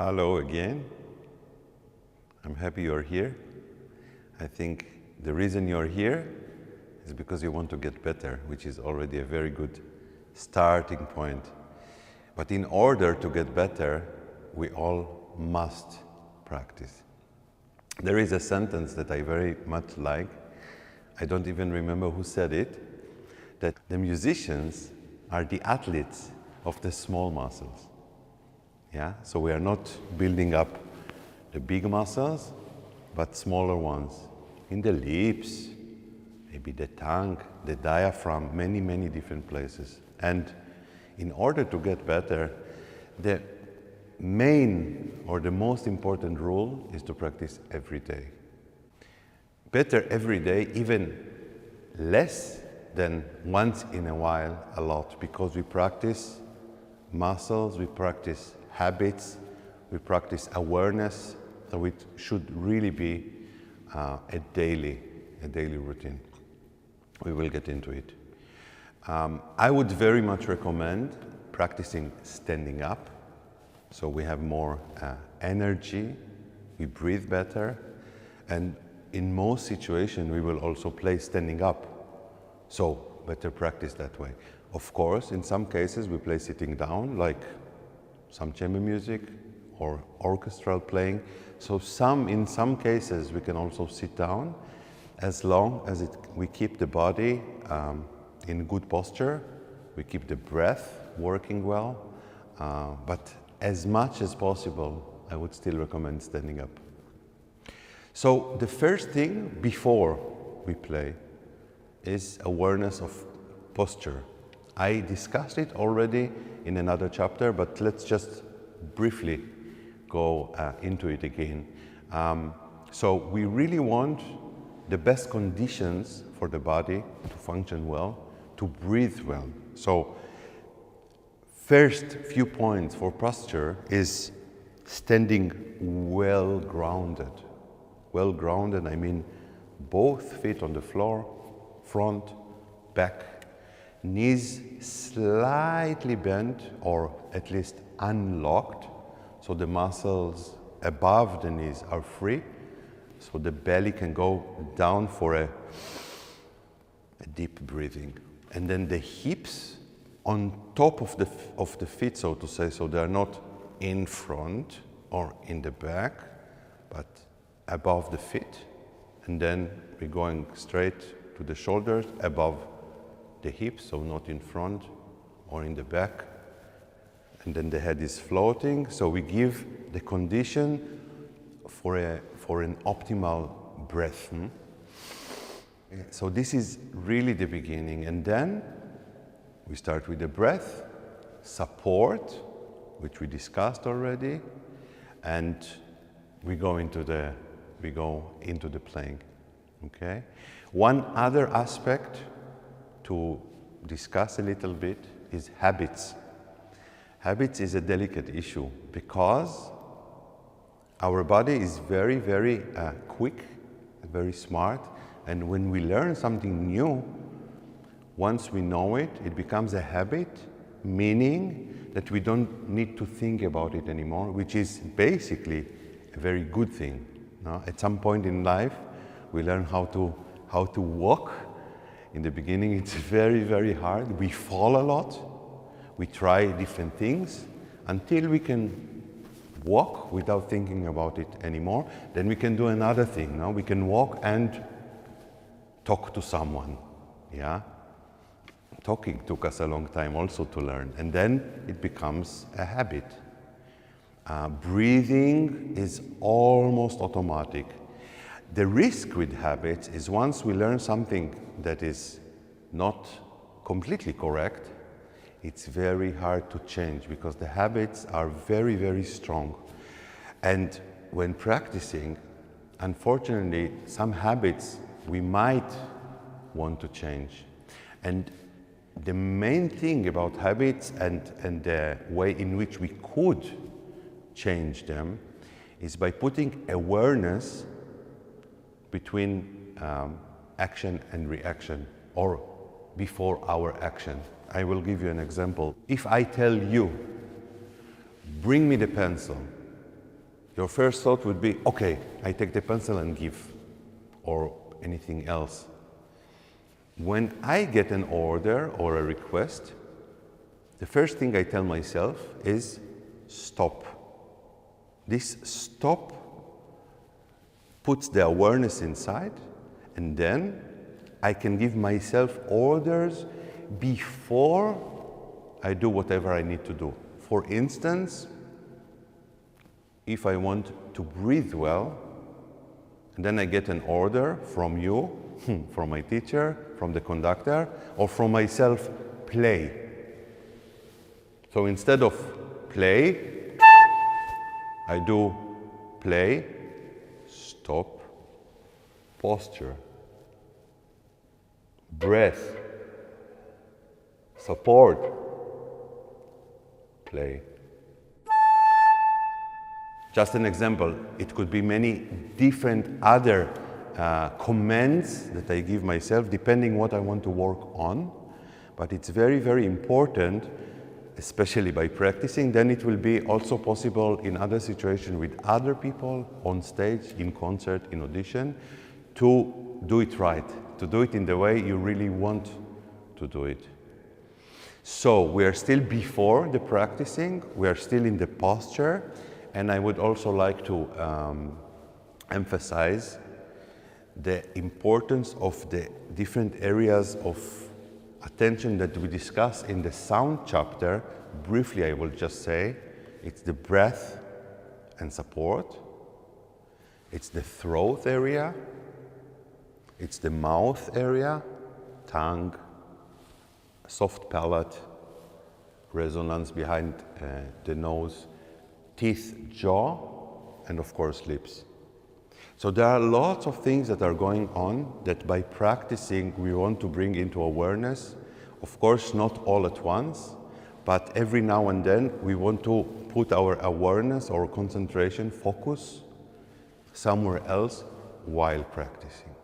Hello again. I'm happy you're here. I think the reason you're here is because you want to get better, which is already a very good starting point. But in order to get better, we all must practice. There is a sentence that I very much like. I don't even remember who said it, that the musicians are the athletes of the small muscles. Yeah? So we are not building up the big muscles, but smaller ones. In the lips, maybe the tongue, the diaphragm, many different places. And in order to get better, the main or the most important rule is to practice every day. Better every day, even less than once in a while, a lot, because we practice muscles, we practice habits, we practice awareness, so it should really be a daily routine. We will get into it. I would very much recommend practicing standing up, so we have more energy, we breathe better, and in most situations we will also play standing up, so better practice that way. Of course, in some cases we play sitting down, like some chamber music or orchestral playing. So in some cases we can also sit down, as long as we keep the body in good posture, we keep the breath working well, but as much as possible I would still recommend standing up. So the first thing before we play is awareness of posture. I discussed it already in another chapter, but let's just briefly go into it again. So we really want the best conditions for the body to function well, to breathe well. So first few points for posture is standing well grounded. Well grounded, I mean both feet on the floor, front, back, knees slightly bent or at least unlocked, so the muscles above the knees are free, so the belly can go down for a deep breathing. And then the hips on top of the feet, so to say, so they are not in front or in the back, but above the feet. And then we're going straight to the shoulders, above the hips, so not in front or in the back. And then the head is floating, so we give the condition for an optimal breath. So this is really the beginning, and then we start with the breath, support, which we discussed already, and we go into the playing. Okay. One other aspect to discuss a little bit is habits. Habits is a delicate issue because our body is very quick, very smart, and when we learn something new, once we know it, it becomes a habit, meaning that we don't need to think about it anymore, which is basically a very good thing. No? At some point in life, we learn how to walk. In the beginning, it's very hard. We fall a lot. We try different things until we can walk without thinking about it anymore. Then we can do another thing. Now we can walk and talk to someone. Yeah? Talking took us a long time also to learn. And then it becomes a habit. Breathing is almost automatic. The risk with habits is once we learn something that is not completely correct, it's very hard to change because the habits are very strong. And when practicing, unfortunately, some habits we might want to change. And the main thing about habits and the way in which we could change them is by putting awareness between action and reaction, or before our action. I will give you an example. If I tell you, bring me the pencil, your first thought would be, okay, I take the pencil and give, or anything else. When I get an order or a request, the first thing I tell myself is stop. This stop puts the awareness inside, and then I can give myself orders before I do whatever I need to do. For instance, if I want to breathe well, and then I get an order from you, from my teacher, from the conductor, or from myself, play. So instead of play, I do play, stop, posture, breath, support, play. Just an example, it could be many different other commands that I give myself depending what I want to work on. But it's very, very important, especially by practicing, then it will be also possible in other situations with other people on stage, in concert, in audition, to do it right, to do it in the way you really want to do it. So we are still before the practicing, we are still in the posture, and I would also like to emphasize the importance of the different areas of attention that we discuss in the sound chapter. Briefly, I will just say, it's the breath and support, it's the throat area, it's the mouth area, tongue, soft palate, resonance behind the nose, teeth, jaw, and of course lips. So there are lots of things that are going on that by practicing we want to bring into awareness. Of course, not all at once, but every now and then we want to put our awareness or concentration, focus somewhere else while practicing.